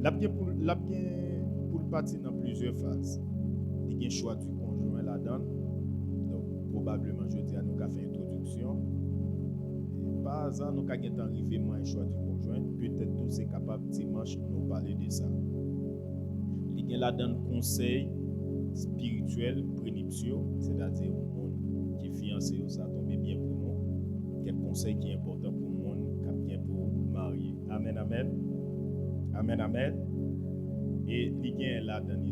Pour le partir dans plusieurs phases. Il y a un choix du conjoint là-dedans. Donc, probablement, je dis à nous qu'à faire introduction. Par hasard, nous avons arrivé à un choix du conjoint. Peut-être tous c'est capable dimanche de nous parler de ça. Il y a là-dedans conseil spirituel, prénuptiaux, c'est-à-dire au monde qui est fiancé, ça tombe bien pour nous. Quel conseil qui est important pour le monde, qui est bien pour marier. Amen, amen. Amen, amen. Et il y a là-dedans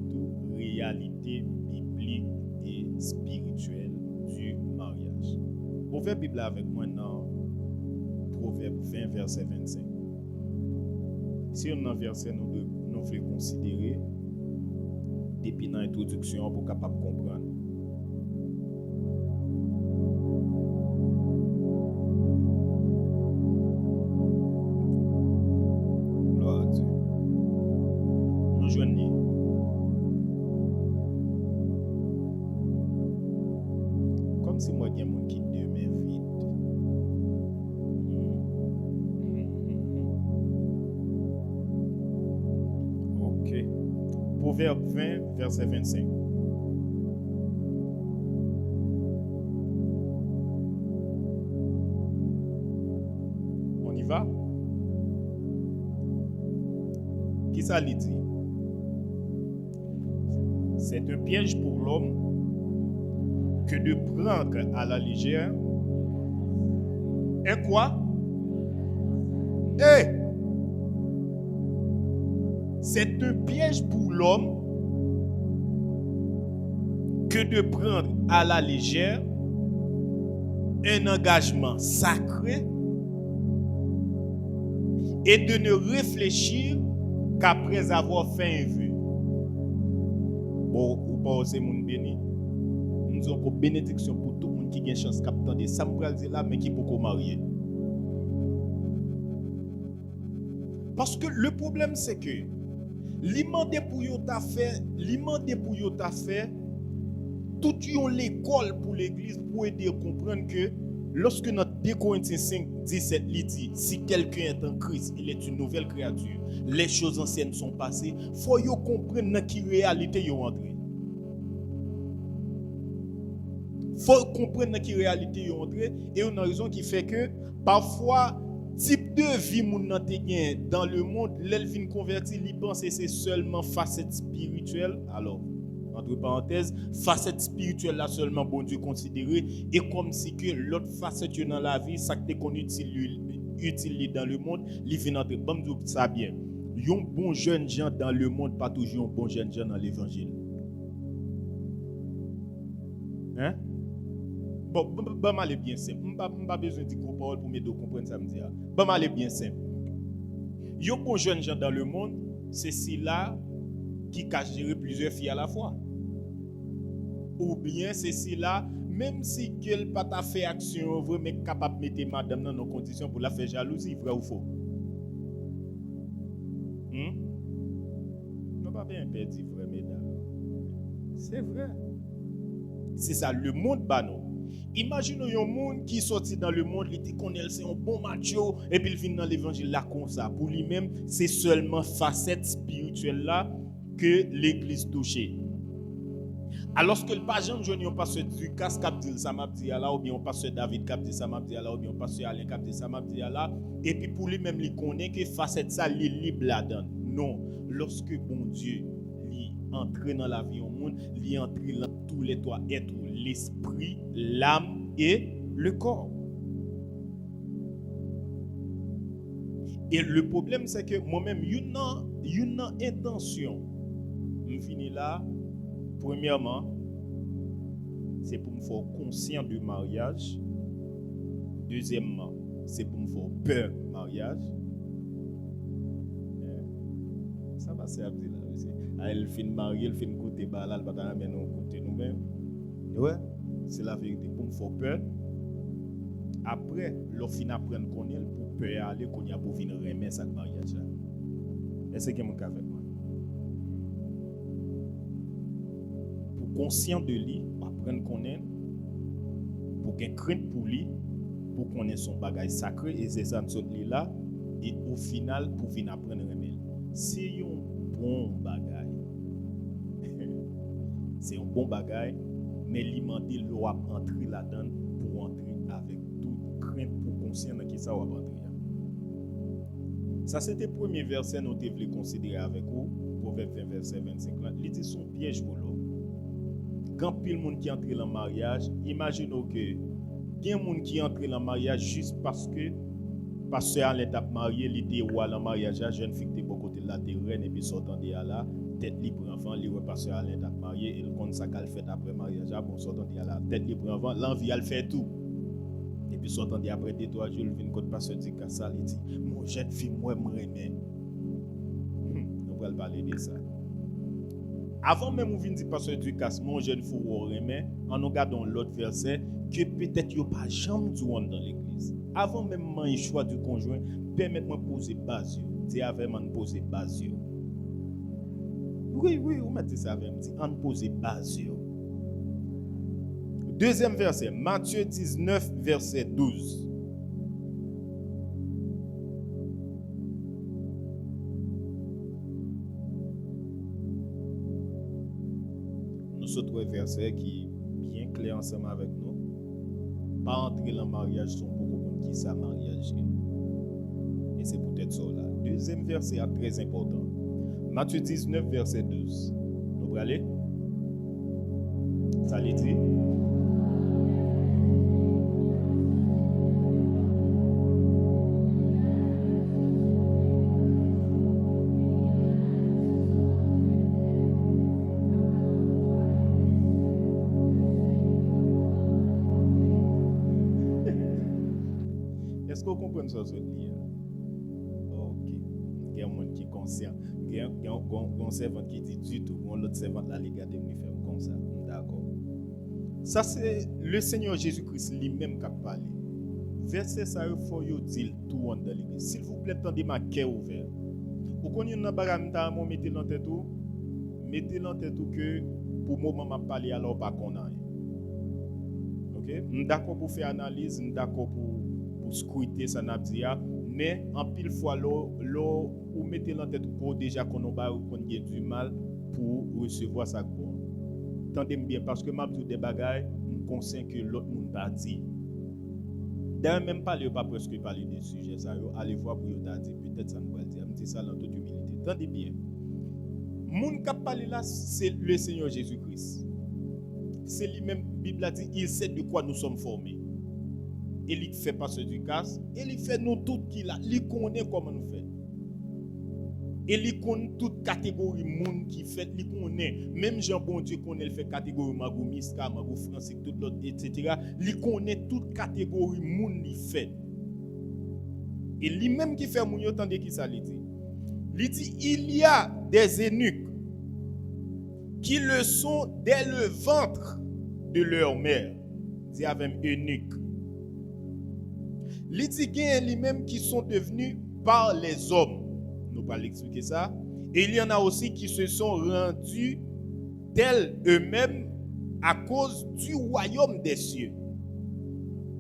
tout, réalité biblique et spirituelle du mariage. Ouvrez la Bible avec moi dans Proverbe 20, verset 25. Si on a un verset, nous devons considérer depuis l'introduction pour capable comprendre. Gloire à Dieu. Nous joignons. Comme si moi, il y a un monde qui demeure vide. Ok. Proverbe 20, verset 25. On y va? Qui ça lui dit? C'est un piège pour l'homme que de prendre à la légère. Et quoi? C'est un piège pour l'homme que de prendre à la légère un engagement sacré et de ne réfléchir qu'après avoir fait un vœu. Bon, ou pas c'est mon béni. Nous avons une bénédiction pour tout le monde qui a une chance captant de ça me dire là mais qui peut marier. Parce que le problème c'est que l'imandé pour yo ta fait toute l'école pour l'église pour aider à comprendre que lorsque notre 2 Corinthiens 5, 17 dit si quelqu'un est en Christ, il est une nouvelle créature. Les choses anciennes sont passées. Faut yo comprendre dans quelle réalité yo entré. Faut comprendre dans quelle réalité yo entré et on a raison qui fait que parfois type de vie moun nan te gen dans le monde, l'elvin converti, li pense c'est seulement facette spirituelle. Alors, entre parenthèses, facette spirituelle là seulement bon Dieu considéré et comme si que l'autre facette dans la vie, ça que qu'on utile dans le monde, li vient entrer. Bon Dieu ça bien. Yon bon jeune gens dans le monde pas toujours un bon jeune gens dans l'évangile. Hein? Bon, m'aller bien simple. M'pas besoin de gros paroles pour m'aider à comprendre ça me dire. Bon, m'aller bien simple. Yo bon jeune gens dans le monde, c'est ceux-là qui cachent gérer plusieurs filles à la fois. Ou bien c'est ceux-là, même si qu'elle pas ta fait action, vrai mais capable de mettre madame dans nos conditions pour la faire jalousie, vrai ou faux? Non pas bien perdu vrai mesdames. C'est vrai. C'est ça le monde banon. Imaginez un monde qui sorti dans le monde, il dit qu'on est un bon macho et puis il vient dans l'évangile là comme ça. Pour lui-même, c'est seulement facette spirituelle là que l'église touchée. Alors que le pasteur Johnny, on passe du casque qui dit ça m'a dit là, ou bien on passe David qui dit ça m'a dit là, ou bien on passe Alain qui dit ça m'a dit là, et puis pour lui-même il connaît que facette ça il est libre là-dedans. Non, lorsque bon Dieu entrer dans la vie au monde, il entre dans tous les trois êtres, l'esprit, l'âme et le corps. Et le problème c'est que moi-même une intention. Je finis là. Premièrement, c'est pour me faire conscient du mariage. Deuxièmement, c'est pour me faire peur du mariage. Ça va servir là. Elle finit mariée, elle finit côté balal, elle va nous côté nous-mêmes. Ouais, c'est la vérité. Pour me faire peur. Après, l'on finit apprendre qu'on est pour peur aller qu'on y a pour venir remettre ça mariage là. Est-ce que mon cas avec moi? Pour conscient de lui, apprendre qu'on est, pour qu'il crainte pour lui, pour qu'on ait son bagage sacré et c'est ça nous là. et au final pour venir apprendre remède. C'est un bon bagage. C'est un bon bagage, mais l'imandé l'eau a entré là-dedans pour entrer avec toute crainte pour conscient qui ça va entrer. Ça c'était le premier verset nous devons considérer avec vous, Proverbe 20 verset 25 là. Il dit son piège pour l'homme. Quand pile monde qui entre dans le mariage, imaginez que il y a des gens qui entrent dans le mariage juste parce que pasteur à l'étape mariée, il était roi dans le mariage, jeune fille qui était beaucoup côté de la terre et puis sortant de là, tête libre enfant, il est pasteur à l'étape mariée et le compte ça qu'elle fait après mariage, bon sortant de là, tête libre enfant, l'envie elle fait tout. Et puis sortant de après 2-3 jours, il vient côté pasteur dit que ça il dit mon jeune fille moi m'aimer. On va parler de ça. Avant même où vient dire pasteur du casse mon jeune fou remet en regardant l'autre verset que peut-être il pas jamais du monde dans l'église. Avant même le choix du conjoint, permettez-moi de poser base. Dis avec moi de poser base. Oui, vous mettez ça avec moi, on pose base. Deuxième verset, Matthieu 19 verset 12. Autre verset qui est bien clair ensemble avec nous. Pas entrer dans le mariage sans beaucoup de qui ça mariage. Et c'est peut-être ça là. Deuxième verset est très important. Matthieu 19 verset 12. Nous allons aller. Ça les dit. Est-ce que vous comprenez ça, ce lien? Ok. Il y a un monde qui est conscient. Il y a un servant qui dit du tout. L'autre servant là, les gars, de me faire comme ça. D'accord. Ça, c'est le Seigneur Jésus-Christ lui-même qui a parlé. Verset ça, il faut dire tout le monde dans l'église. S'il vous plaît, tendez ma cœur ouvert. Vous connaissez une bagarre, mettez dans tête tout. Mettez dans tête tout que pour le moment, je parle alors pas qu'on a. Ok? Je suis d'accord pour faire analyse, je suis d'accord pour scruter ça n'a dit mais en pile fois l'eau ou mettez dans tête pour déjà qu'on a du mal pour recevoir ça quoi. Tendez bien parce que m'a dit des bagailles conscient que l'autre monde pas dit. D'ailleurs même pas presque parler des sujets ça allez voir pour yo t'a dit peut-être ça nous va dire me dit ça dans toute humilité. Tendez bien. Moun qui parler là c'est le Seigneur Jésus-Christ. C'est lui-même Bible a dit il sait de quoi nous sommes formés. Et il fait pas ce du casse, et il fait nous tout qui là, il connaît comment nous fait. Et il connaît toute catégorie monde qui fait, il connaît même Jean bon Dieu connaît il fait catégorie Magou Miska, Magou Français tout l'autre etc. Il connaît toute catégorie monde il fait. Et lui même qui fait moun yo tande qui ça il dit. Il dit il y a des eunuques qui le sont dès le ventre de leur mère. Dit avec eunuque. Il dit qu'il y a lui-même qui sont devenus par les hommes. Nous allons expliquer ça. Et il y en a aussi qui se sont rendus tels eux-mêmes à cause du royaume des cieux.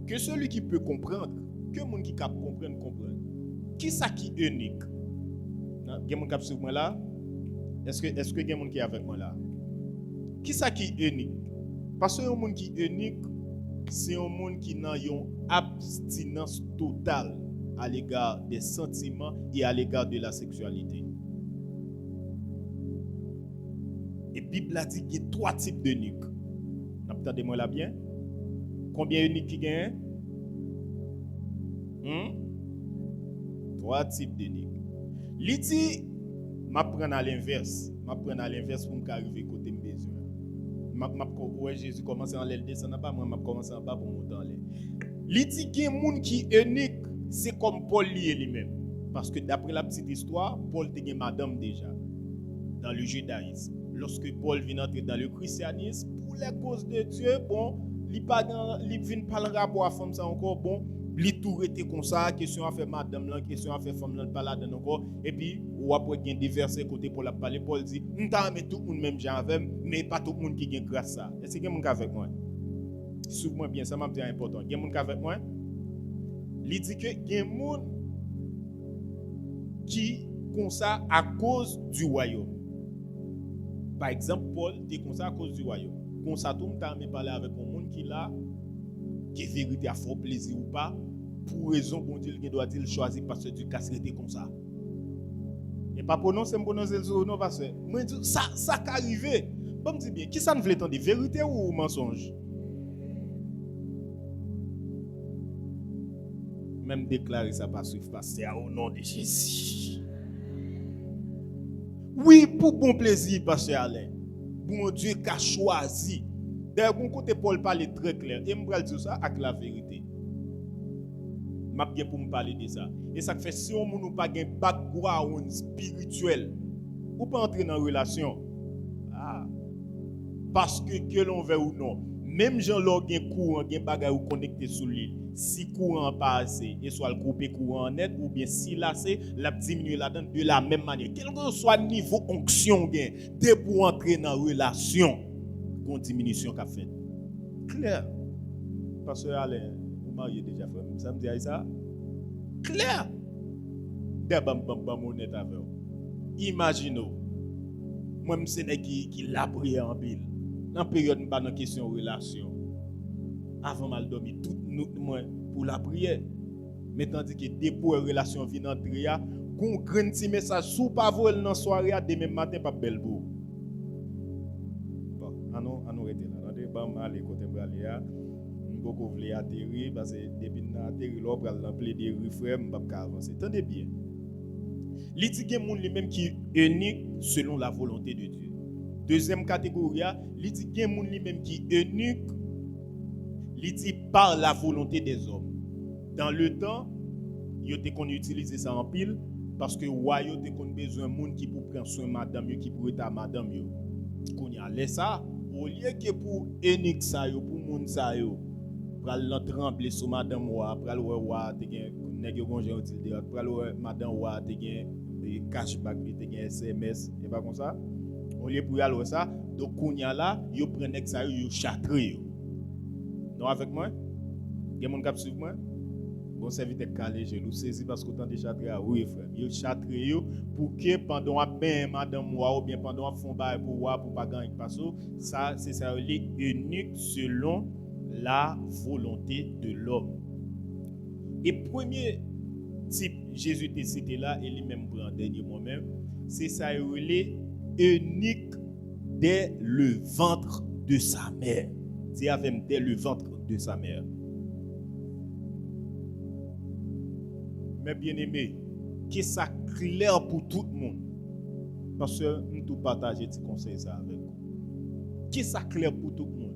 Que celui qui peut comprendre, que monde qui peut comprendre, comprendre. Qui ça qui est unique? Il y a mon cap sur moi là? Est-ce que il y a monde qui est avec moi là? Qui ça qui est unique? Parce que un monde qui est unique, c'est un monde qui n'a une abstinence totale à l'égard des sentiments et à l'égard de la sexualité. Et la Bible a dit qu'il y a 3 types d'eunuques. Attendez-moi là bien. Combien d'eunuques qui gagnent? 3 types d'eunuques. Il dit, je prends à l'inverse. Je prends à l'inverse pour m'arriver côté mes besoins. Ouais, Jésus commence à aller descendre bas, moi je commence en bas pour monter en l'air. Il dit qu'il y a des gens qui sont uniques, c'est comme Paul lui-même. Parce que d'après la petite histoire, Paul était madame déjà dans le judaïsme. Lorsque Paul vient entrer dans le christianisme, pour la cause de Dieu, bon, il vient pas le rapport à femme ça encore, bon, il tout était comme ça, question à faire madame là, question à faire femme là, pas là dedans encore. Et puis, ou après il y a des versets côté pour la parler, Paul dit, on t'a mis tout le monde même gens avec, mais pas tout le monde qui gagne grâce ça. Est-ce qu'il y a quelqu'un avec moi? Souviens-moi bien, ça m'a dit important. Il y a quelqu'un avec moi? Il dit que il y a des gens qui comme ça à cause du royaume. Par exemple, Paul était comme ça à cause du royaume. Comme ça, tout le monde a parlé avec un monde qui là, qui est vérité à fort plaisir ou pas, pour raison bon Dieu il doit-il choisir parce que Dieu casse était comme ça. Et pas prononcer le jour non parce que moi ça qui arrivé. Bon me dit bien, qui ça ne veut entendre vérité ou mensonge? Même déclarer ça pas suivre pasteur au nom de Jésus. Oui, pour bon plaisir pasteur Alain. Bon Dieu qui a choisi. D'ailleurs, bon côté Paul parle très clair et me dire ça avec la vérité. M'a bien pour me parler de ça. Et ça fait si on n'a pas un background spirituel ou pas entrer dans une relation. Parce que l'on veut ou non, même gens là gen courant, gen bagay ou connecté sur l'île. Si courant pas assez, et soit le couper courant net ou bien si là c'est la diminuer là-dedans de la même manière. Quel que soit niveau onction gen, dès pour entrer dans relation, qu'on diminution qu'a fait. Clair. Parce que Alain, vous mariez déjà frère, ça me dit ça. Clair. Dès bam honnête avec vous. Imaginez moi c'est qui l'a prié en pile. Dans période pas dans question relation. Avant mal dormi tout moi pour la prière. Mais tandis que dès pour relation vient entrer a gon grand petit message sous pas vol dans soirée demain matin pas belle beau. Bon, anou rete là. Dans des bam aller côté braler a beaucoup voulait atterrir parce que depuis na atterrir là pral remplir des refrains pas avancer. Tendez bien. Li di gen moun li même qui unique selon la volonté de Dieu. Deuxième catégorie, li di gen moun li même qui unique, li di par la volonté des hommes. Dans le temps, yo te kon utiliser ça en pile parce que yo te kon besoin moun qui pour prendre soin madame yo qui pour être madame yo. Kon y a laisse ça au lieu que pour unique ça yo pour moun ça yo pral l'entrembler sur madame wa pral wa te gen nèg yo gon gen utilité pral madame wa te gen des cashback te gen SMS et pas comme ça. Au lieu pour y aller ça, donc kounya là, yo prend nèg ça yo chatre yo. Non avec moi? Gen moun k'ap suivre moi? Bon serviteur calé gelou saisi parce que tant de chatre oui frère. Yo chatre yo pour que pendant ben madame moi ou bien pendant fond bail pour pas gagner parce ça c'est ça les unique selon la volonté de l'homme. Et premier type Jésus te cité là et lui-même pour en dernier moi-même, c'est ça les unique dès le ventre de sa mère. C'est avec dès le ventre de sa mère. Mes bien-aimés, qui ça clair pour tout le monde. Parce que nous tout partager des conseils ça avec vous. Qui ça clair pour tout le monde.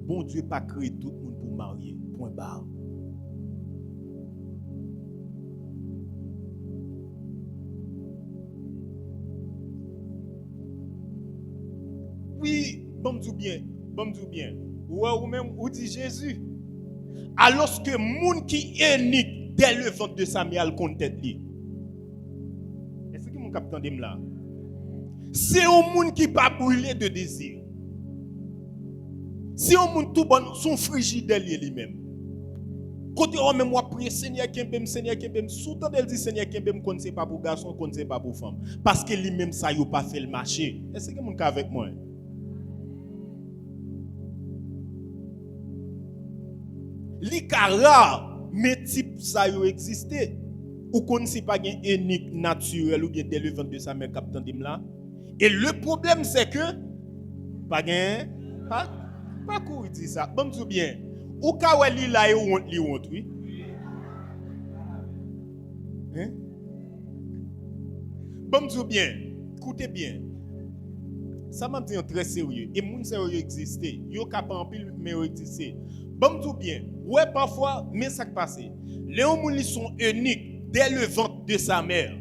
Bon Dieu pas créé tout le monde pour marier. Point barre. Oui, bon Dieu bien. Ou même ou dit Jésus. Alors que moun qui est unique dès le ventre de sa mère compte tête li. Est-ce que mon capitaine dem là? C'est un monde qui pas brûlé de désir. C'est un monde tout bon son frigidaire lui-même. Côté on même moi prier Seigneur kembem sous-temps elle dit Seigneur kembem qu'on sait pas pour garçon, qu'on sait pas pour femme parce que lui-même ça yo pas fait le marché. Est-ce que mon cas avec moi? Li rare mais type ça yo existé ou qu'on si pas gain unique naturel ou bien dès le ventre de sa mère capitaine dim là et le problème c'est que pas gain pas courir dit ça bon tout bien ou ka wè li la li honte oui hein bon tout bien écoutez bien ça m'a dit très sérieux et moun sérieux exister yo capable en pile mais exister bon tout bien ouais parfois mais ça qui passe les hommes ils sont uniques dès le ventre de sa mère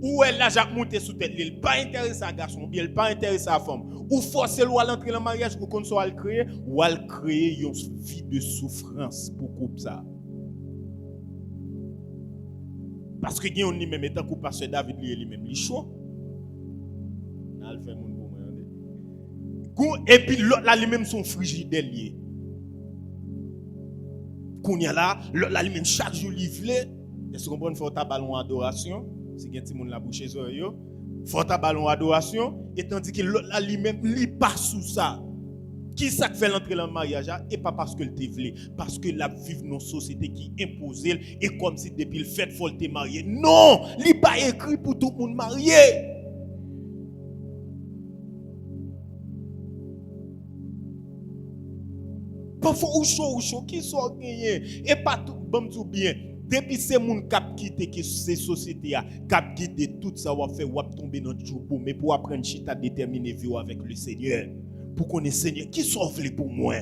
ou elle a déjà monté sous tête il pas intéressé à garçon bien il pas intéressé à femme ou forcer ou à l'entrer dans le mariage pour qu'on soit créer ou à créer une vie de souffrance pour couper ça parce que il y a même étant que pasteur David lui-même il chaud al fait mon pour moi et puis l'autre là lui-même son frigidaire lié qu'on y a là lui-même chaque jour livré Est-ce que vous comprenez? Faut ta ballon adoration. Si quelqu'un monde la bouche sur yo, faut ta ballon adoration. Et tandis que l'autre là lui-même, lui pas sous ça. Qui ça fait l'entrée dans le mariage? Et pas parce que le te voulait, parce que la vivre dans une société qui impose et comme si depuis le fait faut te marier. Non, il pas écrit pour tout le monde marié. Parfois ou chaud qui soit gagné et pas tout bon tout bien. Depuis ces moun cap quitter que ces sociétés a cap guider tout ça va faire ou tomber dans troupeau mais pour apprendre chita déterminer vivre avec le Seigneur. Pour connaître Seigneur qui sauve les pour moi.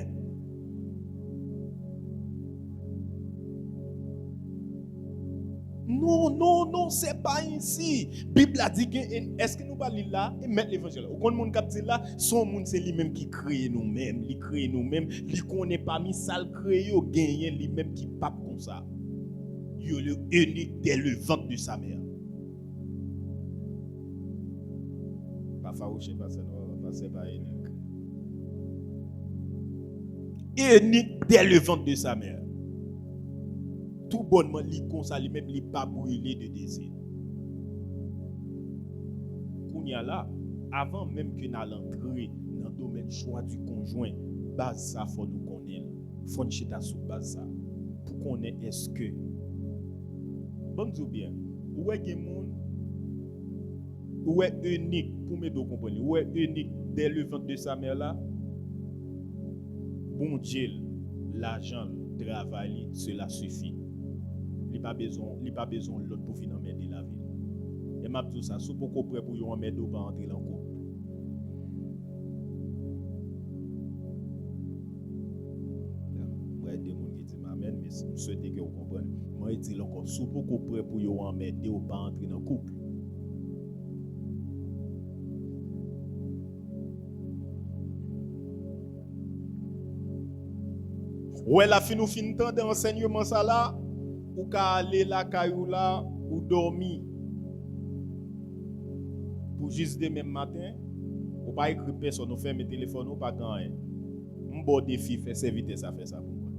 Non, c'est pas ainsi. Bible a dit que est-ce que nous pas lire là et mettre l'évangile. Au compte monde cap dit là, son monde c'est lui-même qui crée nous-mêmes, il crée nous-mêmes, il connaît pas mis ça créé au gagner lui-même qui pas comme ça. Il est le unique dès le ventre de sa mère. Pas farouché pas ça non, c'est pas unique. Unique dès le ventre de sa mère. Tout bonnement, li comme ça, lui même li pas brûlé de désir. Kounya là, avant même que nous l'entrer dans le domaine choix du conjoint, base ça faut nous connaître. Faut nous chita sous base ça. Pour connaître est-ce que bon dis bien, où est gen moun où est unique pour me comprendre, où est unique dès le ventre de sa mère là. Bon Dieu, l'argent, le travail, cela suffit. Il pas besoin l'autre pour venir m'aider la vie. Et m'a tout ça, sous beaucoup prêt pour yon m'aider ou pas entrer dans le couple. Ouais, des gens qui disent m'amène, mais si vous souhaitez que vous compreniez, moi je dis encore sous beaucoup prêt pour yon m'aider ou pas entrer dans le couple. Ouais, la fin nous fin temps d'enseignement ça là, ou ka aller la caillou là, ou dormir. Pour juste demain matin, ou pas écrire personne, ou fermer téléphone ou pas gagner. Un bon défi fait servir ça fait ça pour moi.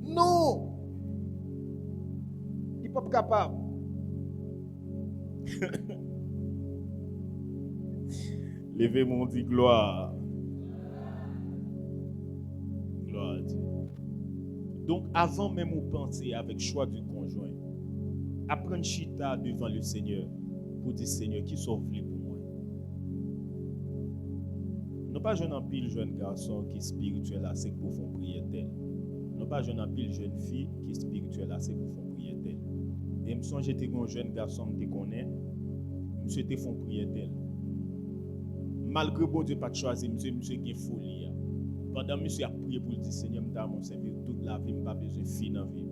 Non. Il pas capable. Levez mon dit gloire. Gloire à Dieu. Donc, avant même de penser avec choix du conjoint, apprendre chita devant le Seigneur pour dire Seigneur qui sauve-les pour moi. Non pas jeune en pile jeune garçon qui est spirituel assez pour faire prière tel. Non pas jeune en pile jeune fille qui est spirituel assez pour faire prière tel. Et me songe j'étais un jeune garçon qui connaît, monsieur te font prière tel. Malgré bon Dieu pas choisi monsieur qui est folie. Pendant monsieur a prié pour dire Seigneur m'ta mon servir toute la vie m'pas besoin fin dans vie.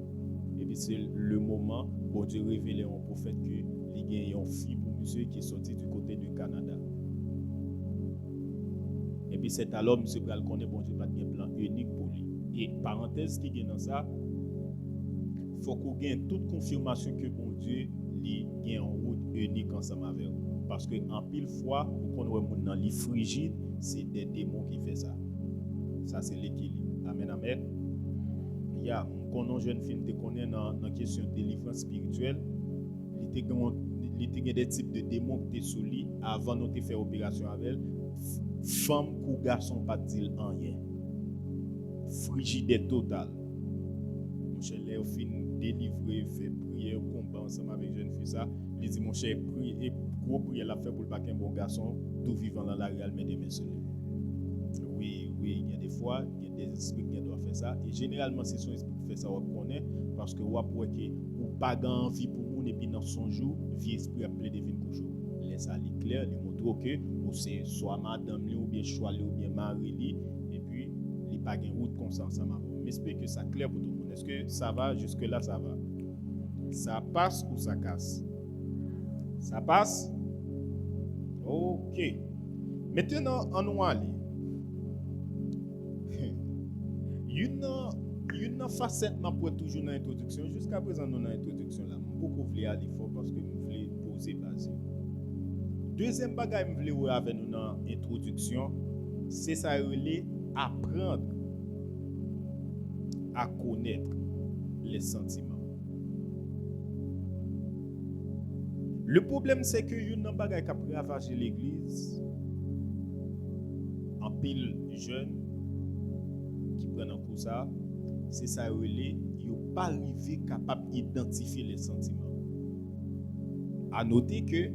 Et puis c'est le moment bon Dieu révélé un prophète que il y a une fille pour monsieur qui est sorti du côté du Canada. Et puis c'est alors monsieur pral connaît bon Dieu pas de plan unique pour lui. Et parenthèse qui est dans ça, faut qu'on gagne toute confirmation que bon Dieu il gagne en route unique ensemble avec vous. Parce que en pile fois, pour qu'on voit dans les frigides, c'est des démons qui font ça. Ça c'est l'équilibre. Amen, amen. Il y a un jeune fille qui connaît dans la question de délivrance spirituelle. Il y a des types de démons qui sont sous lui avant de faire opération avec elle. Femme ou garçon pas dire rien. Frigide total. Mon cher, Léo fin délivrer, fait prière, combat ensemble avec jeune fille ça. Il dit mon cher, prie et gros prière la fait pour pas qu'un bon garçon tout vivant dans la réelle mais des mains sur lui. Oui, il y a des fois, il y a des esprits qui doivent faire ça et généralement c'est son esprit qui fait ça on connaît parce que on pour que ou pas envie pour nous et puis dans son jour, vie esprit appelé devine pour jour. Laisse ça clair, lui montre que ou c'est soit madame ou bien choix ou bien mari et puis il pas gain route comme ça ensemble. J'espère que ça clair pour tout le monde. Est-ce que ça va jusque là ça va? Ça passe ou ça casse? Ça passe? OK. Maintenant, en nous aller. Une facette n'a pas toujours dans l'introduction. Jusqu'à présent, nous dans l'introduction là. Beaucoup voulez aller fort parce que nous voulons poser base. Deuxième bagage que nous voulons avec nous dans l'introduction, c'est ça relé apprendre à connaître les sentiments. Le problème, c'est que il y a un bagage qui a ravagé l'église. En pile jeune qui prennent en coup ça, c'est ça relais, ils n'ont pas arrivé capable d'identifier les sentiments. À noter que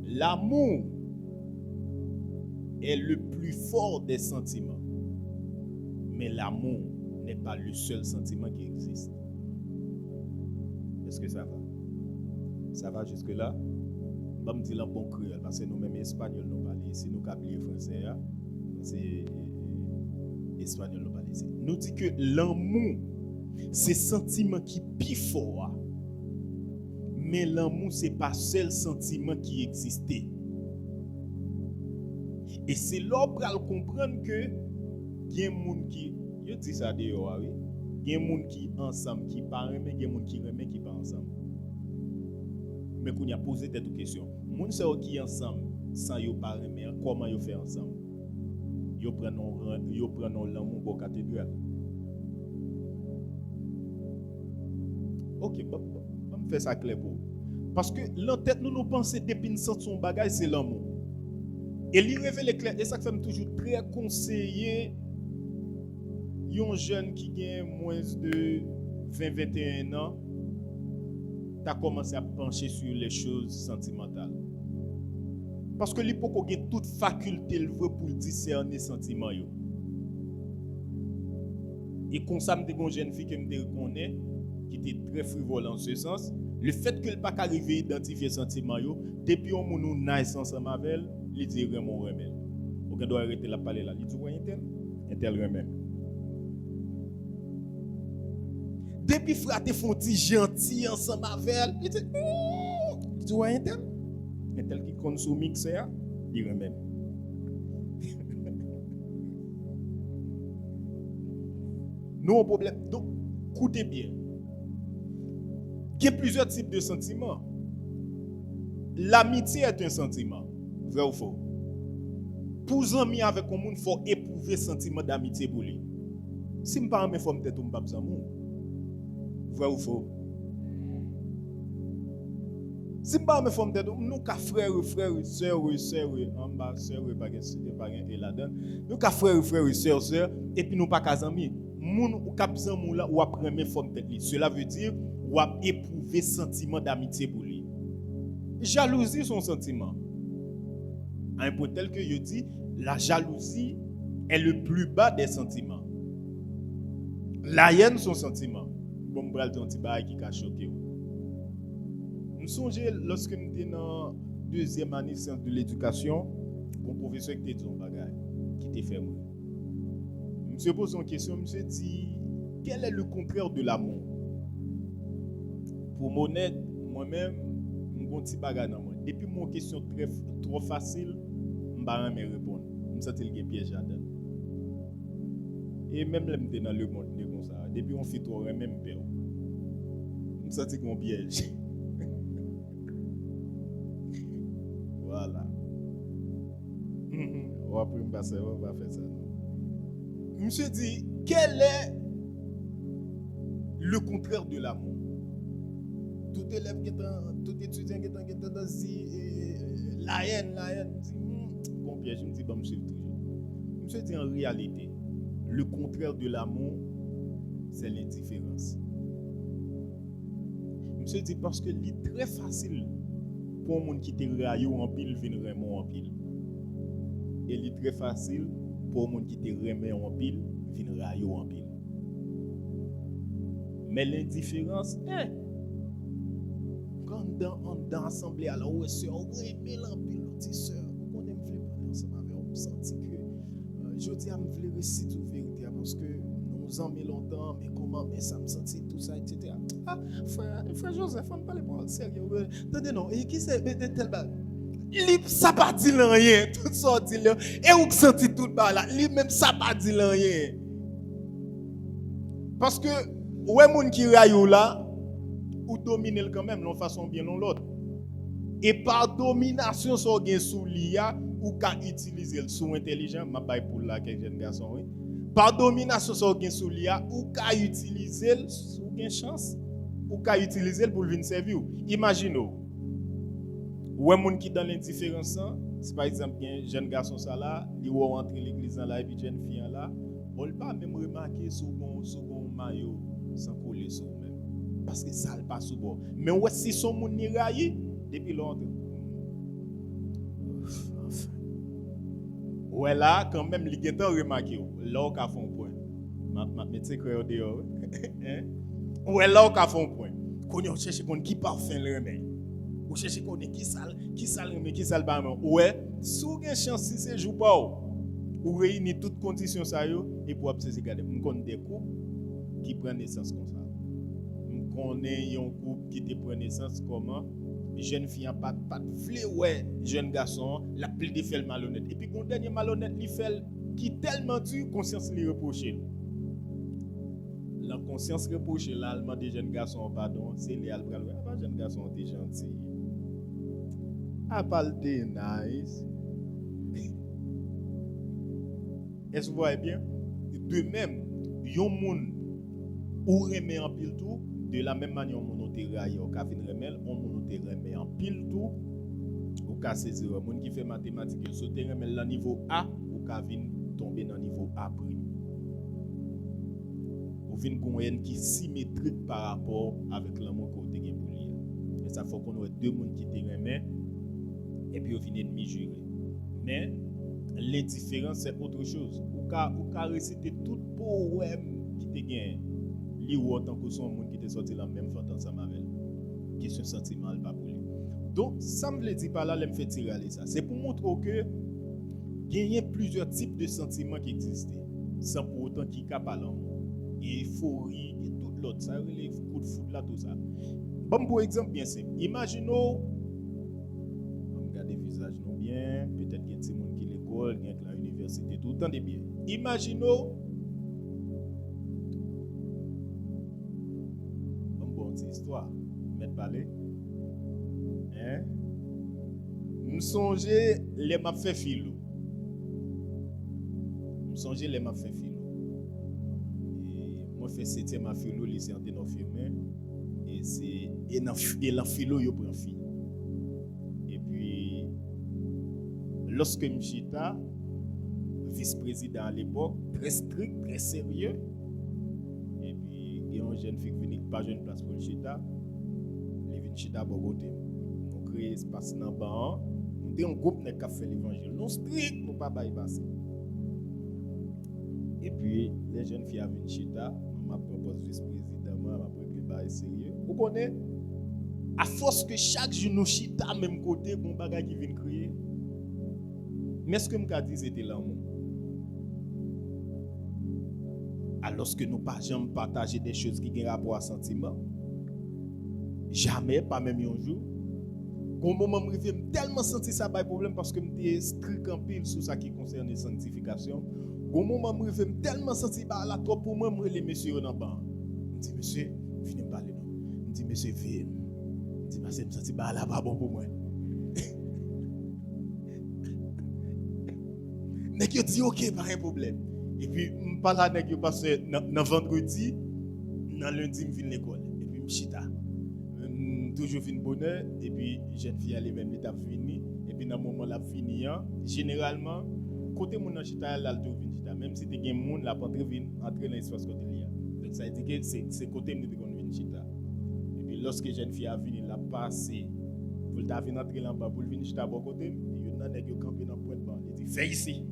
l'amour est le plus fort des sentiments. Mais l'amour n'est pas le seul sentiment qui existe. Est-ce que ça va? Ça va jusque-là? Je vais me dire en bon créole, parce que nous-mêmes espagnols nous parlons ici, nous parlons français, c'est espagnol nous parlons ici. Nous dit que l'amour, c'est sentiment qui est plus fort. Mais l'amour, ce n'est pas le seul sentiment qui existait. Et c'est là pour comprendre que il y a des gens qui, je dis ça dehors, oui. Il y a des gens qui ensemble, qui parlent, mais il y a des gens qui remettent, qui parlent ensemble. Mais qu'on a posé cette question. Les gens qui ensemble, sans yo parler, mais comment ils font ensemble? Ils prennent l'amour pour la cathédrale. Ok, on me fait ça clair pour vous. Parce que l'entête, nous pensons depuis une sorte son bagage, c'est l'amour. Et lui révèle clair, et ça fait toujours très conseiller un jeune qui a moins de 20-21 ans, tu as commencé à pencher sur les choses sentimentales. Parce que l'hypocrite a toute faculté pour discerner les sentiments. Et comme ça, je une jeune fille que je connais, qui était très frivole en ce sens, le fait qu'elle n'a pas arrivé à identifier les sentiments, depuis qu'on nous naisse ensemble avec elle, il dit vraiment remède. On doit arrêter la parler là. Il dit ouais, un tel remède. Depuis frère te font gentil ensemble avec elle, il dit ouais, un tel qui consomme mixer, il remède. Nous avons un problème. Donc, écoutez bien. Il y a plusieurs types de sentiments. L'amitié est un sentiment. Vrai ou faux? Pour les amis avec un monde, il faut éprouver le sentiment d'amitié pour lui. Si je ne parle pas de femme, je ne parle pas de amour. Vrai ou faux? Si je ne parle pas de femme, nous sommes frères, sœurs, en bas, sœurs, pas et là-dedans. Nous sommes frères, sœurs, et puis nous ne sommes pas amis. Moun ou kap zanmou la ou ap reme fòm tèt li. Cela veut dire ou ap éprouver sentiment d'amitié pour lui. Jalousie son sentiment. À un point tel que je dis, la jalousie est le plus bas des sentiments. La haine son sentiment. Bon, bral ton petit bail qui a choqué. Nous songez lorsque nous étions dans deuxième année de l'éducation, mon professeur qui était un bagage qui était fait mourir. Je pose une question, je dit, quel est le contraire de l'amour? Pour moi-même, je suis un petit bagage dans moi. Depuis mon question trop facile, je ne vais pas me répondre. Je me sens qu'il y a un piège là-dedans. Et même là, je suis dans le monde comme ça. Depuis on fait trop, même peur. Je me sens qu'il y a un piège. Voilà. On va passer, on va faire ça. Monsieur dit, quel est le contraire de l'amour? Tout élève tout étudiant qui est dans la haine, bon piège, je me dis, bon, monsieur toujours. Monsieur dit, en réalité, le contraire de l'amour, c'est l'indifférence. Monsieur dit, parce que c'est très facile pour un monde qui te raille en pile, venir vraiment en pile. Et c'est très facile pour les gens qui te remet en pile, viennent railler en pile. Mais l'indifférence, quand dans l'assemblée, alors ouais, sœur, remet en pile, petite sœur, on aime parler ensemble avec on senti que je dis à me vouloir réciter toute vérité parce que nous en met longtemps, mais comment, mais ça me sentit tout ça, etc. Ah, frère Joseph, on ne parle pas sérieux. Attendez, non, et qui c'est tel bal? Ça pas dit rien, tout ça dit là. Et où senti tout bas là, lui même ça pas dit rien. Parce que ouais moun qui rayo là, ou dominer quand même, de façon bien l'autre. Et par domination sur gen sous l'IA ou ka utiliser le sous intelligent, m'a bay pour là quelques jeunes garçons oui. par domination sur gen sou liya, ou ka utiliser sou gen chance, ou ka utiliser pour venir servir. Imaginez, ou un monde qui dans l'indifférence, si par exemple un jeune garçon ça là, il va rentrer l'église là et puis jeune fille là, on pas même remarquer sur bon maillot sans coller sur même parce que ça pas sous bord. Mais ouais si son monde ni raillé depuis longtemps. Enfin. Ouais là quand même li gen remarqué là on ka font point. Ma métier créé dehors. Hein? Ouais là on ka font point. Qu'on y cherche qu'on qui parfum le remet. Ou chercher qu'on qui sale mais qui sale pas ouais sous gen chance si c'est jour pas ou réunir toutes conditions ça yo et pour observer regarder on connaît des couples qui prennent naissance comme ça on connaît un couple qui te prend naissance comment jeune fille pas vle ouais jeune garçon la pile de fait malhonnête et puis quand dernier malhonnête li fait qui tellement dur conscience li reprocher la conscience reprocher l'allemand des jeunes garçons pardon c'est les albral ouais jeune garçon t'es gentil à parler nice. Est-ce que vous voyez bien? De même, yon moun ou remet en pile tout, de la même manière moun te raille ou ka fin remel, on moun te remet en pile tout, ou ka saisir moun qui fait mathématiques, so te remel la niveau A, ou ka vin tomber dans niveau A prime. Ou vin moyenne qui symétrique par rapport avec l'amour que te gen pour lui. Et ça faut qu'on ait deux moun qui te remet et puis au fin ennemi juré. Mais l'indifférence c'est autre chose. Ou ka réciter tout poème qui te gagne. Li ou en tant que son monde qui te sorti la même fois ensemble avec. Question sentimental pas pour lui. Donc ça me dit par là me fait tirer aller ça. C'est pour montrer que gagner plusieurs types de sentiments qui existent sans pour autant qui capable l'amour. Et euphorie et tout l'autre ça les coups de foudre là tout ça. Bon pour exemple bien simple. Imaginons regarder visage non bien, peut-être qu'il y a des gens qui l'école, qui à l'université tout le temps de bien. Imaginons bon petite histoire, mettre parler. Hein? Me songer les m'a fait philo. Me songer les m'a fait philo. Et moi fait 7e à philo lycée Anténon Firmin et c'est et la philo yo prend fille. Et puis lorsque Mchita vice-président à l'époque, très strict, très sérieux. Et puis il y a une jeune fille qui pas jeune place pour Mchita. Les Mchita bon côté. On crée espace dans ban, on dit un groupe qui a fait l'évangile. Non strict, nous pas bailler passer. Et puis les jeunes filles à Mchita, m'a propose vice-président, m'a préparé bailler sérieux. Vous connaissez à force que chaque jour nous chita même côté bon bagage qui vient créer. Mais ce que m'a dit c'était l'amour. Alors que nous pas jamais partager des choses qui ont rapport à sentiment. Jamais, pas même un jour. Au moment où je me tellement senti ça pas de problème parce que je suis strict en pile sur ça qui concerne la sanctification. Au moment où je me tellement senti bah là trop pour moi les messieurs dans bas. Je dis monsieur, venez me parler non. Je dis monsieur viens. Je dis parce que je me senti bah là pas bon pour moi. Nèg yo dit OK pas un problème. Et puis me parle à nèg yo parce que dans vendredi, dans lundi me vinn l'école et puis me chita. Toujours fin bonheur et puis jeune fille elle même l'étape fini et puis dans moment la fini généralement côté mon chita là tout vinn chita même si tu gen monde la pas vinn entrer dans l'espace côté là donc ça veut dire que c'est côté me qu'on vinn chita et puis lorsque jeune fille a fini la passer pour ta venir entrer là bas pour venir chita bon côté et yo nan nèg yo camper dans pointe bas il dit fais ici.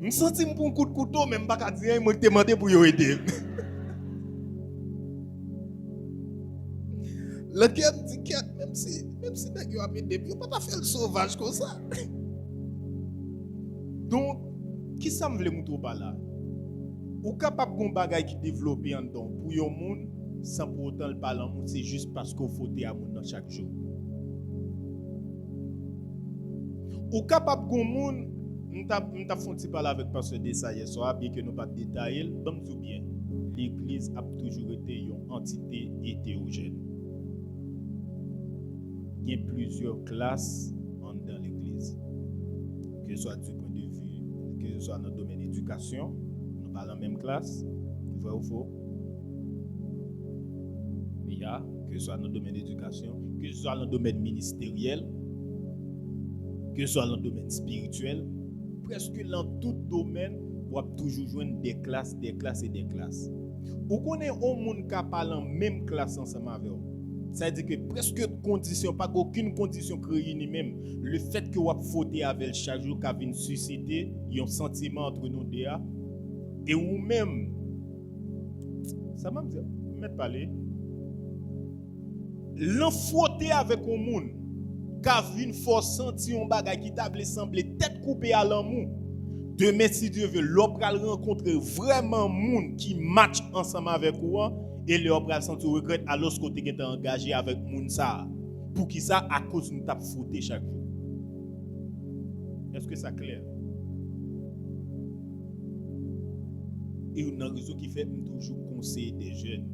Je me sens pour un coup de couteau, même pas qu'à dire, je me demandé pour y aider. Le gars me dit que même si tu as mis des pieds, on ne peut pas faire le sauvage comme ça. Donc, qui ça me veut montrer par là? Ou capable de bagage qui développe en dedans pour yon monde sans pour autant le parler en monde, c'est juste parce qu'il faut te à monde dans chaque jour. Ou capable de monde nous avons fait parler avec Pasteur Dessa hier soir, bien que nous ne pas détailler, nous bien. L'Église a toujours été une entité hétérogène. il y a plusieurs classes dans l'église. Que ce soit du point de vue, que ce soit dans le domaine d'éducation, nous parlons de la même classe, vrai ou faux? Il y a, que ce soit dans le domaine d'éducation, que ce soit dans le domaine ministériel, que ce soit dans le domaine spirituel, presque dans tout domaine, on va toujours joindre des classes et des classes. Ou connaît un monde qui parle en même classe ensemble avec vous. Ça veut dire que presque condition, pas aucune condition créée ni même. Le fait que vous fautez avec chaque jour, qui vient susciter un sentiment entre nous deux, et ou même, ça m'a dit, mettre parler, l'enfrotter avec un monde, qui vient force sentir un bagage qui t'a semblé tête coupée à l'amour. Demain, si Dieu veut, l'on va rencontrer vraiment monde qui match ensemble avec vous. Et le va sentir regret alors que tu es engagé avec moun ça. Pour qui ça à cause nous t'a fouté chaque jour. Est-ce que ça clair? Et une raison qui fait toujours conseiller des jeunes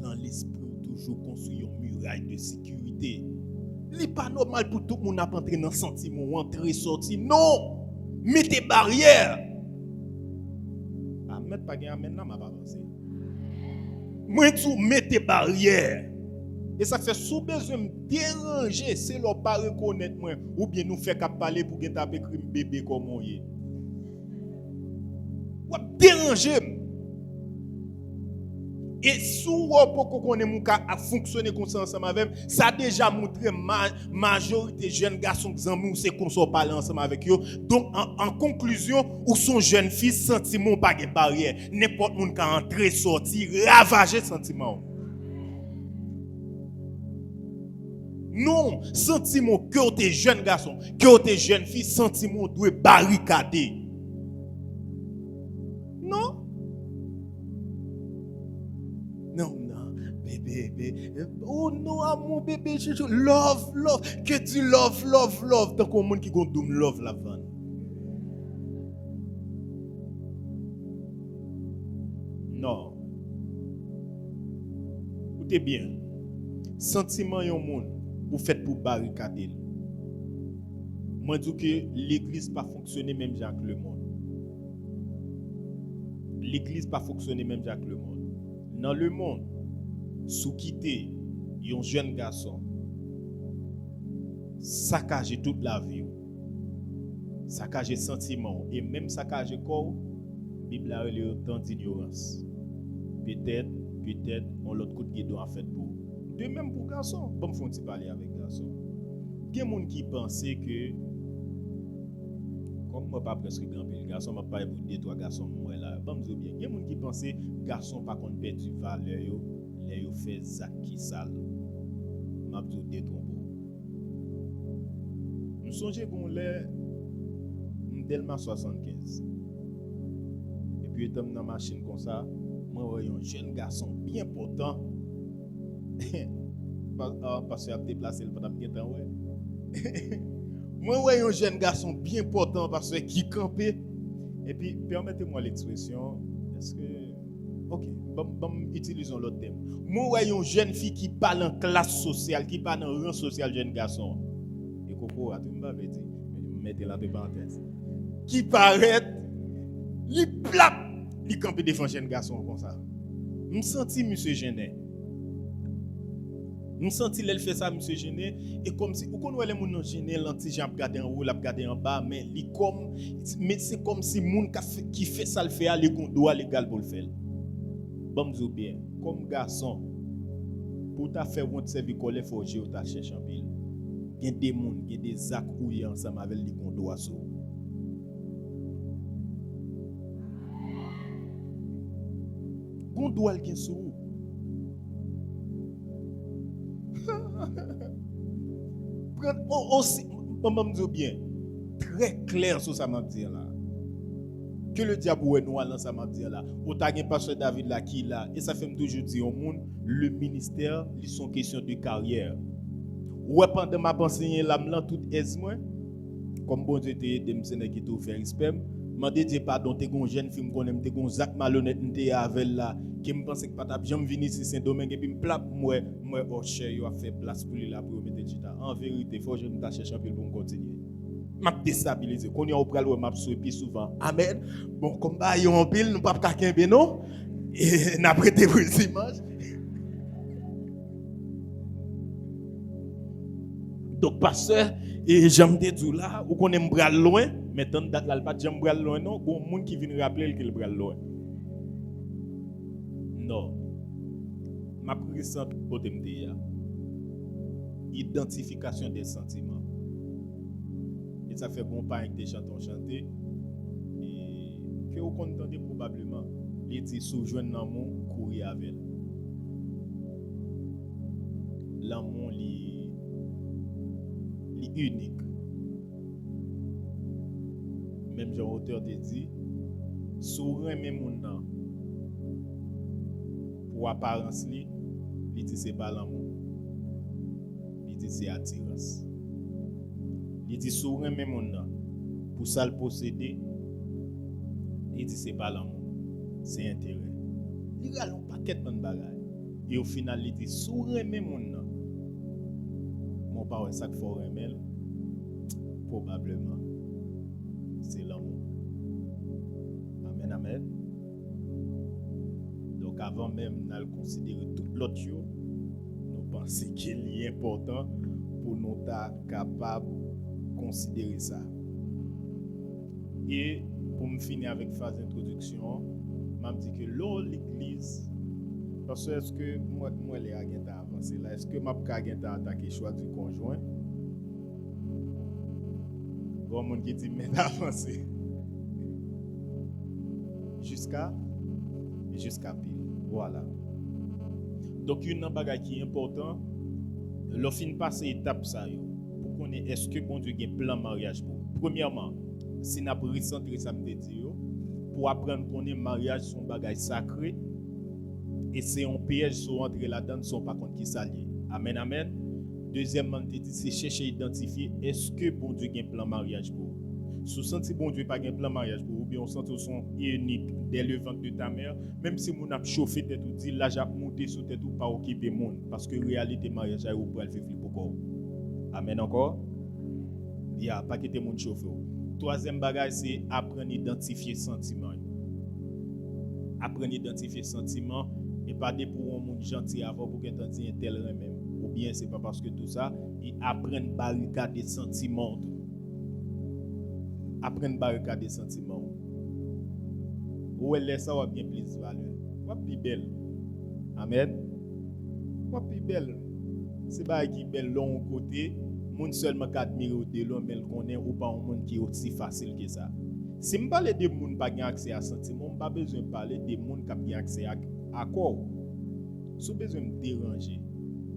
dans l'esprit toujours construire une muraille de sécurité. Ce n'est pas normal pour tout le monde à entrer dans sentiment entrer sortir. Non! Mettez barrières. Ah, mettez pas gain maintenant m'a pas avancé. Moi tout mettez barrières. Et ça fait sous besoin me déranger, c'est leur pas reconnaître moi ou bien nous faire cap parler pour gen taper crime bébé comme on y. Ou déranger. Et sous pour qu'on connaît mon cas à fonctionner comme ça ensemble avec, ça a déjà montré majorité jeunes garçons qui ont c'est qu'on soit parler ensemble avec eux. Donc en conclusion, où sont jeunes filles sentiment pas de barrière, n'importe monde qui entrer sortir ravager sentiment. Non, sentiment que t'es jeune garçon, que t'es jeune fille, sentiment doit barricader. Non? Non, bébé. Oh non, mon bébé, love. Que du love. Tant qu'on monde qui gon doum love la vanne. Non. Écoutez bien. Sentiment yon monde, vous faites pour barricader. Moi dis que l'église pas fonctionner même Jacques le monde. L'église pas fonctionner même Jacques le monde. Dans le monde, sous quitter un jeune garçon, saccager toute la vie, saccager sentiments et même saccager corps, la Bible a eu autant d'ignorance. Peut-être, on l'autre coup de guidon a fait pour. De même pour garçon, bon, faut parler avec garçon. Il y a des gens qui pensent que, comme moi pas presque grand pile garçon, m'a pas pour 2-3 garçons moi là. Bon me bien. Il y a des gens qui pensent garçon pas qu'on perd du valeur yo, les yo fait zak qui sale. M'a tout détromper. Nous songeons qu'on l'est Delma 75. Et puis étant dans machine comme ça, moi voyons un jeune garçon bien portant. Parce qu'il a déplacé le pendant bien temps ouais. Moi voyons un jeune garçon bien portant parce qu'il campait. Et puis permettez-moi l'expression, est-ce que OK, bon utilisons l'autre thème. Moi voyons une jeune fille qui parle en classe sociale, qui parle en rang social jeune garçon. Et Coco a tout m'avait dit, mettez la parenthèse. Qui paraît li plat, li camper devant jeune garçon comme ça. Me senti monsieur gêné. Nous senti elle fait ça monsieur gêné et comme si ou qu'on voit les moun gêné l'anti jambe garder en haut la garder en bas mais c'est comme si moun qui fait ça le fait aller qu'on doit légal pour le faire. Bon bien comme garçon pour ta faire votre service collé faut que tu chercher en pile. Il y a des moun, il y a des actes où y ensemble avec les qu'on doit so. Qu'on doit le sou. Aussi, bien, très clair sur ça m'a dit là. Que le diable est noir dans ça m'a dit là. Ou t'as un pasteur David là qui là et ça fait toujours dire au monde le ministère, ils sont question de carrière. Ouais pendant m'a enseigné là tout est moi comme bon Dieu t'ai aidé me qui tout faire respect. M'a dit pardon t'es gon jeune fille me connais t'es gon Zach malhonnête t'es avec là qui me pense que pas t'a jamais venir ici Saint-Domingue et puis me plap moi au cher yo a fait place pour lui là pour mettre chita. En vérité, faut que je me chercher un peu pour continuer. M'a déstabiliser. Qu'on y a au pral m'a soupi souvent. Amen. Bon comme ba yo en pile nous pas kakembe non et n'a prêté pour image. Donc pasteur et j'aime te dire là ou qu'on aime bral loin, mais tant date là pas j'aime bral loin non, bon monde qui vient rappeler qu'il bral loin. Non. Ma présente côté m'dé identification des sentiments. Et ça fait bon pas avec des chantons chanter et que vous entendez probablement les dit sous joindre l'amour courir avec. L'amour li unique. Même Jean auteur te dit sourire même moun nan pour apparence li dit c'est pas l'amour. Il dit c'est attirance. Il dit sourire même moun nan pour ça le posséder. Il dit c'est pas l'amour, c'est intérêt. Il a un paquet de bagages. Et au final il dit sourire même moun nan. Mon pas ça qu'il faut remettre probablement c'est l'amour. Amen, amen. Donc avant même de considérer tout l'autre, nous pensons qu'il est important pour nous être capables de considérer ça. Et pour me finir avec phase d'introduction, je me dis que l'église, parce que est-ce que moi les agents avancé là, est-ce que ma agent attaqué le choix du conjoint? Bon monde qui dit mais avancer jusqu'à pile. Voilà. Donc une bagage qui est important, le fin passer étape ça yo pour connaître est-ce que bon Dieu a un plan mariage pour. Premièrement, si n'a recentrer ça me dit pour apprendre qu'on est mariage son bagage sacré et c'est un piège sur entrer là-dedans sont pas contre qui s'allier. Amen amen. Deuxièmement, te dit c'est chercher à identifier est-ce que bon Dieu a un plan mariage pour. Si senti bon Dieu pas un plan mariage pour ou bien on sent son unique dès le ventre de ta mère, même si mon a chauffé tête ou dit là j'ai monté sur tête ou pas occuper monde parce que réalité mariage ou pour le vivre pourquoi. Amen encore. Il y a pas quitter monde chauffer. Troisième bagage c'est apprendre à identifier sentiments. Apprendre à identifier sentiments et pas des pour un monde gentil avant pour qu'un dit un tel même. Ou bien c'est pas parce que tout ça et apprendre barricader sentiments. Apprendre barricader sentiments. Ou elle laisse ça ou bien plus valeur. Ou plus belle. Amen. Ou plus belle. C'est pas qui belle long côté, monde seulement qu'admirer de l'homme mais connaît ou pas un monde qui est aussi facile que ça. Si me parler de monde pas gain accès à sentiments, pas besoin de parler de monde qui a bien accès à quoi. Si besoin me déranger.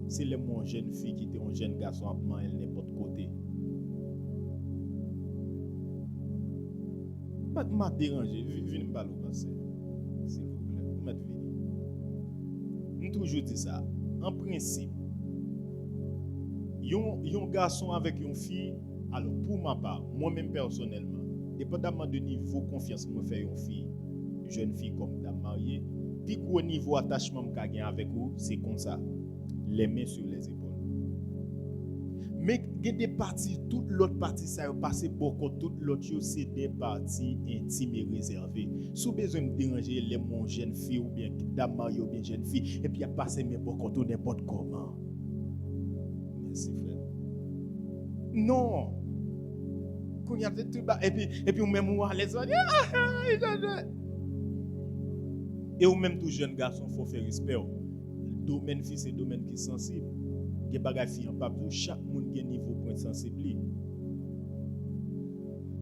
C'est le mon jeune fille qui était un jeune garçon à moi elle n'importe côté. Pas m'a dérangé, venez me parler au passé. S'il vous plaît, vous m'êtes venu. Nous toujours dit ça. En principe, yon garçon avec une fille, alors pour ma part, moi-même personnellement, dépendamment de niveau confiance que je fais une fille, jeune fille comme dame mariée, puis qu'au niveau attachement que je avec vous, c'est comme ça. Les mains sur les épaules. Mais il y a des parties, toute l'autre partie, ça a passé beaucoup, toute l'autre, c'est des parties intimes et réservées. Si vous avez besoin de déranger les mon jeune fille ou bien dame mariée ou bien jeune fille, et puis il y a passé mes beaucoup tout n'importe comment. Merci frère. Non. Quand il y a des trucs, et puis même moi, les autres, et ou même tout jeune garçon, il faut faire respect. Domaine fille c'est domaine qui est sensible. Des bagages filles en pape, chaque monde qui a niveau point sensible.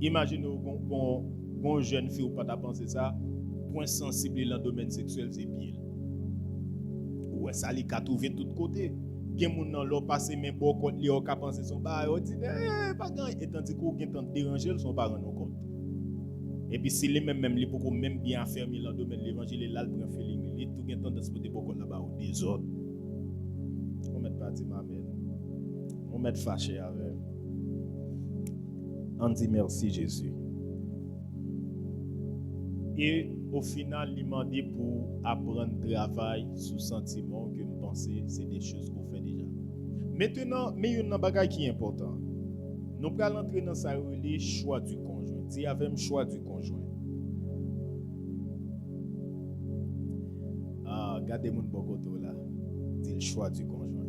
Imaginez bon jeune fille ou pas ta penser ça, point sensible dans le domaine sexuel c'est pied. Ouais ça li ka trouver de tous côtés. Gen moun nan l'on passer même bon compte li ka penser son ba on dit pas grand et tandis qu'on gen tant déranger son pas rendre compte. Et puis si les même li pour même bien affermi dans le domaine de l'évangile là le prend feeling li tout gen tendance pour des beaucoup là-bas au désordre. On met parti m'amen. On met fâché avec. On dit merci Jésus. Et au final, il m'a dit pour apprendre travail sous sentiment que me penser c'est des choses qu'on fait déjà. Maintenant, mais il y a un bagage qui est important. Nous allons entrer dans ça le choix du conjoint. Dis avec le choix du conjoint. Ah, regardez mon bokoto là. Dis le choix du conjoint.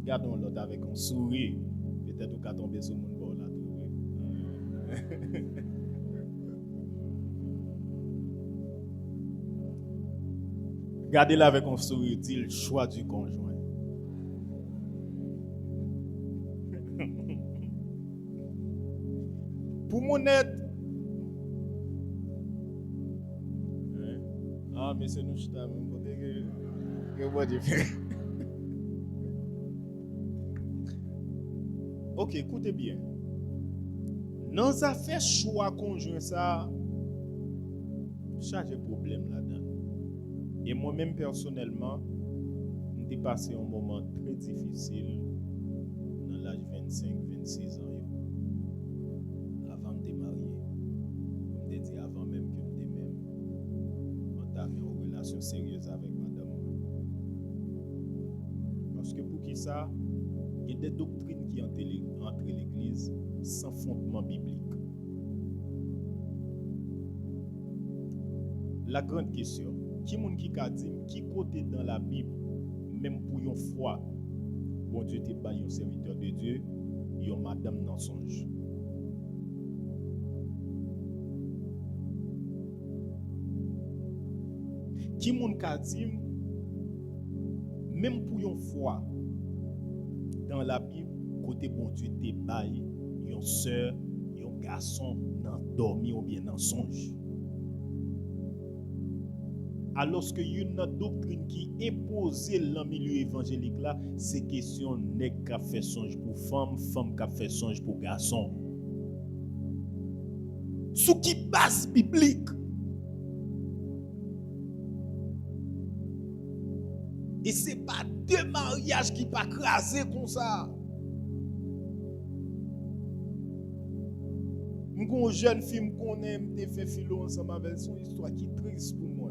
Gardons l'autre avec un sourire. Peut-être qu'on va tomber sur mon bord là. Gardez-la avec un sourire, dit le choix du conjoint. Pour mon aide. Ah, mais c'est nous, je t'aime. Ok, écoutez bien. Dans ça fait choix conjoint, ça, charge problème là-dedans. Et moi-même, personnellement, j'ai passé un moment très difficile dans l'âge 25-26 ans. Avant de me marier. Comme je dit avant même que je même entamé une relation sérieuse avec madame. Parce que pour qui ça, il y a des doctrines qui entrent l'église sans fondement biblique. La grande question, qui moun qui ka dit qui côté dans la Bible même pour une foi bon Dieu te ba un serviteur de Dieu yon madame dans songe. Qui moun ka dit même pour une foi dans la Bible côté bon Dieu te ba une sœur un garçon dans dormi ou bien dans songe. Alors que une doctrine qui est imposée dans le milieu évangélique là, c'est question nèg qui fait songe pour femme, femme qui fait songe pour garçon. Sous qui base biblique. Et c'est pas deux mariages qui pas crasé comme ça. Une jeune fille qu'on aime, te fait philo ensemble avec son histoire qui est triste pour moi.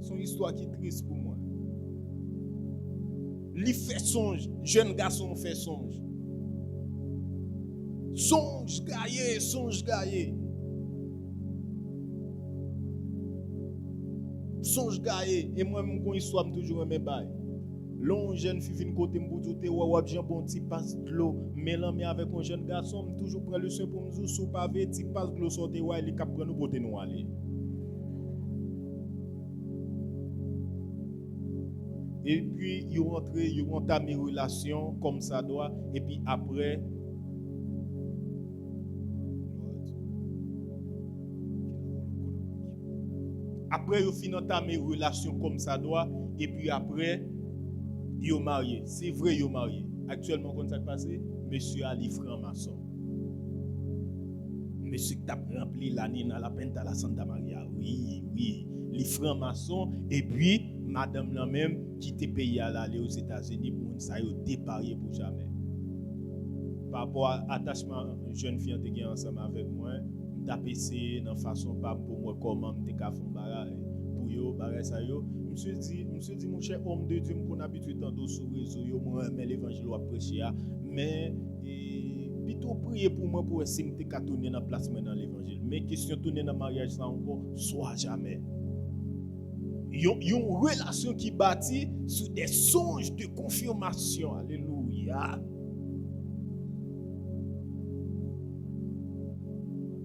Son histoire qui est triste pour moi. Lui fait songe, jeune garçon fait songe. Songe gaillé, songe gaillé. Songe gaillé. Et moi, mon histoire, toujours un même bail. Long jeune fille vient côté m'boudoute ou wap jan bon ti passe de l'eau mélanger avec un jeune garçon toujours prend le soin pour nous sous pavé ti passe de l'eau sortir ouais il cap prendre nous botter nous aller. Et puis ils rentré ils entamé relation comme ça doit et puis après ils fin entamé relation comme ça doit et puis après ils marié. C'est vrai, ils marié. Actuellement, quand ça passé, monsieur Ali franc-maçon. Monsieur qui a rempli l'année dans la peine à la Santa Maria. Oui, les francs-maçons. Et puis, madame là-même qui était payée à aller aux États-Unis pour ça, ils ont déparé pour jamais. Par rapport à l'attachement, jeune fille qui est ensemble avec moi, je suis essayé de façon pas pour moi comment je suis pour yo, barre ça yo. Monsieur dit mon cher homme de Dieu qu'on habitué tant sur réseau yo moi mais l'évangile ou prêcher mais plutôt prier pour moi pour essayer de tourner dans place dans l'évangile mais question tourner dans mariage ça encore soit jamais. Une relation qui bâtit sur des songes de confirmation. Alléluia.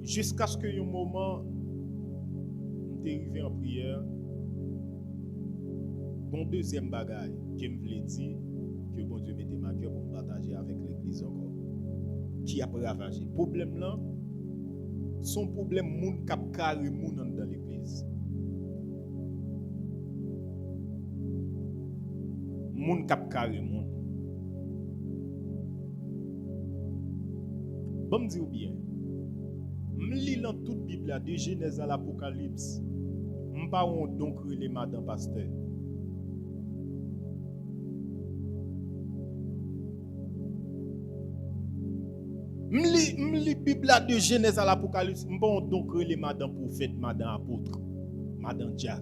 Jusqu'à ce que un moment on est arrivé en prière. Bon deuxième bagaille que me voulait dire que bon Dieu mette ma cœur pour partager avec l'église encore qui a ravagé problème là son problème moun k'ap carré moun dans l'église moun k'ap carré moun bon me dire bien m'li dans toute Bible de Genèse à l'Apocalypse m'pa on donc relé madame pasteur. M'li Bible de Genèse à l'Apocalypse, bon donc les madame prophète, madame apôtre, madame Jack.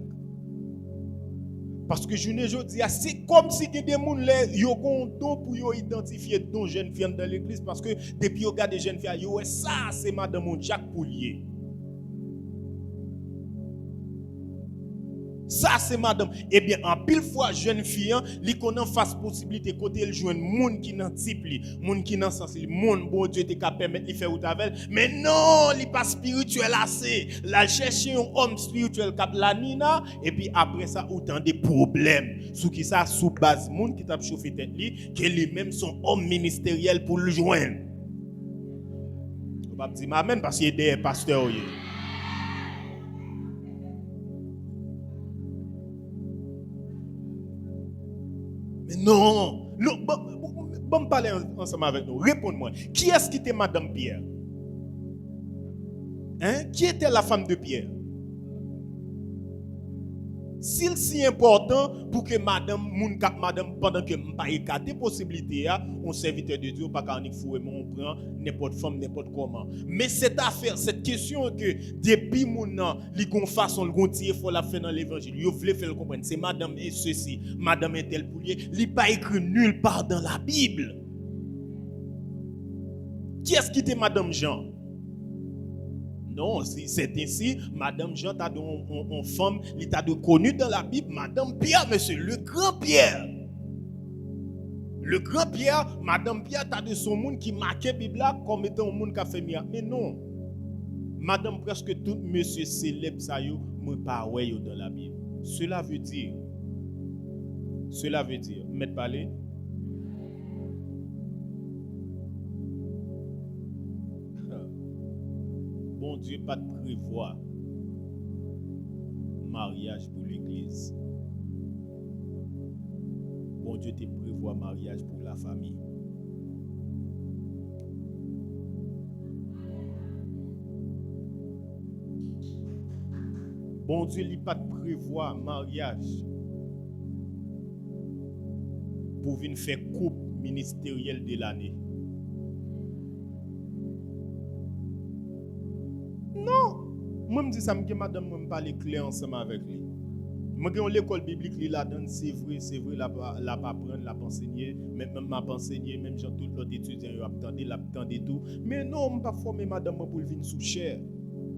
Parce que je ne dis c'est comme si des gens yo ont don pour yo identifier don jeune fille dans l'église parce que depuis yo regarde des jeunes filles yo ça c'est madame Jack Poulier. Ça c'est madame. Eh bien en pile fois jeune fille li connaît face possibilité côté elle joindre monde qui nan type li, monde qui nan sens li, monde bon Dieu te ka permettre li faire ou tavel, mais non, li pas spirituel assez. La chercher un homme spirituel cap la nina et puis après ça autant de problèmes. Sous qui ça sous base monde qui t'a chauffé tête li que lui même son homme ministériel pour le joindre. On va dire amen parce qu'il est des pasteurs. Mais non, bon parler ensemble avec nous. Réponds-moi. Qui est-ce qui était Madame Pierre? Hein? Qui était la femme de Pierre? S'il est si important pour que madame pendant que m'pa écarter possibilité on serviteur de Dieu pas qu'en fouer mais on prend n'importe femme n'importe comment. Mais cette affaire, cette question que depuis mon li gon façon le gon tirer faut la faire dans l'évangile. Yo voulez faire le comprendre, c'est madame et ceci, madame est tel poulier, li pas écrit nulle part dans la Bible. Qui est-ce qui était madame Jean? Non, c'est ainsi, Madame Jean t'a une femme, il t'a de connu dans la Bible, Madame Pierre, monsieur, le grand Pierre. Le grand Pierre, Madame Pierre, t'a de son monde qui marquait la Bible comme étant un monde qui a fait miracle. Mais non, Madame presque tout monsieur célèbre ça yo, moi pas ouais dans la Bible. Cela veut dire, m'être parlé. Bon Dieu pas de prévoir mariage pour l'église. Bon Dieu te prévoit mariage pour la famille. Bon Dieu n'a pas de prévoir mariage pour venir faire couple ministériel de l'année. Moi me dis ça me madame me parler clair ensemble avec lui. Moi dans l'école biblique li la donne c'est vrai la pas prendre la enseigner même m'a enseigner même gens tout l'autre étudiant yo attendé tout mais non me pas former madame pour venir sous chair.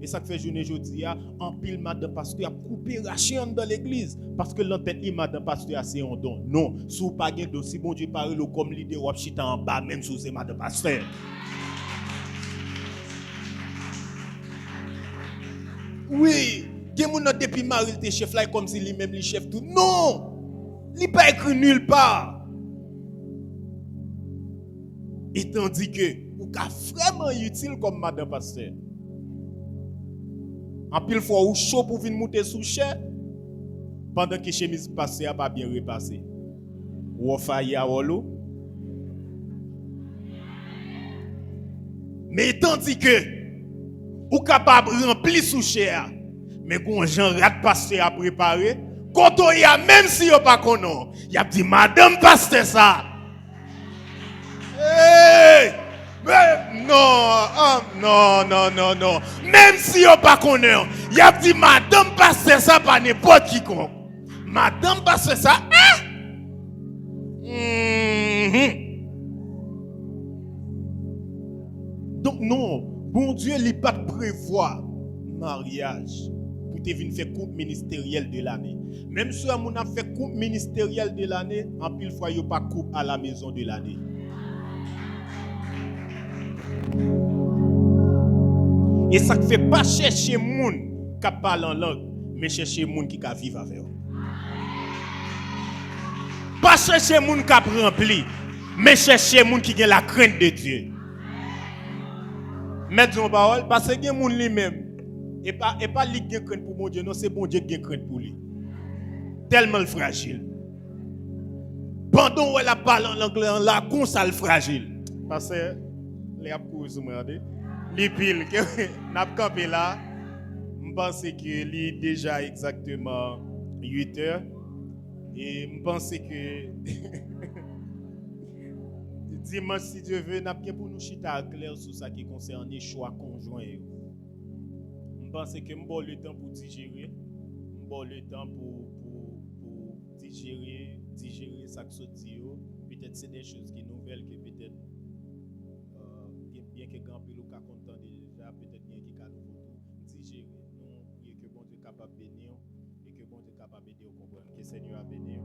Et ça fait journée jodi a en pile madame pasteur a coupé raché dans l'église parce que l'entête li madame pasteur a c'est un don. Non, sous pas gain dossier bon Dieu parle comme leader ou chita en bas même sous c'est madame pasteur. Oui, gen moun nan depuis Marie te chef là comme si lui même le chef tout. Non! Il pas écrit nulle part. Et tandis que ou ka vraiment utile comme madame pasteur. En pile fois ou chaud pour venir monter sous chair pendant que chemise passée a pas bien repassé. Ou failli à wolo. Mais tandis que ou capable remplir sous chair mais quand Jean rat pasteur à préparer quand on y a même si yo pas connait il a dit madame pasteur ça hey! Mais non même si yo pas connait il a dit madame pasteur ça pas n'importe qui con madame pasteur ça Donc non, bon Dieu il pas prévoir mariage pour te venir faire couple ministériel de l'année. Même si on a fait couple ministériel de l'année, en pile fois yo pas couple à la maison de l'année. Et ça ne fait pas chercher moun qui parle en langue, mais chercher moun qui ka vivre avec vous. Pas chercher moun qui rempli, mais chercher moun qui a la crainte de Dieu. Mettre en parole parce que gen moun lui-même et pas lui qui crainte pour mon Dieu, non c'est bon Dieu qui crainte pour lui. Tellement fragile. Pendant où elle a parlé en anglais là comme ça le fragile. Parce que les a couru regardez. Les piles que n'a campé là, je pense que il déjà exactement 8 heures et je pense que Dimanche, si Dieu veut, n'a pas pour nous chita clair sur ça qui concerne les choix conjoints. Je pense que je vais le temps pour digérer. Je vais le temps pour digérer ça que sorti. Peut-être c'est des choses qui nouvelles que peut-être bien que grand peu le cas content déjà, peut-être bien que cas nouveau digérer. Nous prions que bon Dieu capable de bénir et que bon Dieu capable de comprendre que Seigneur a béni.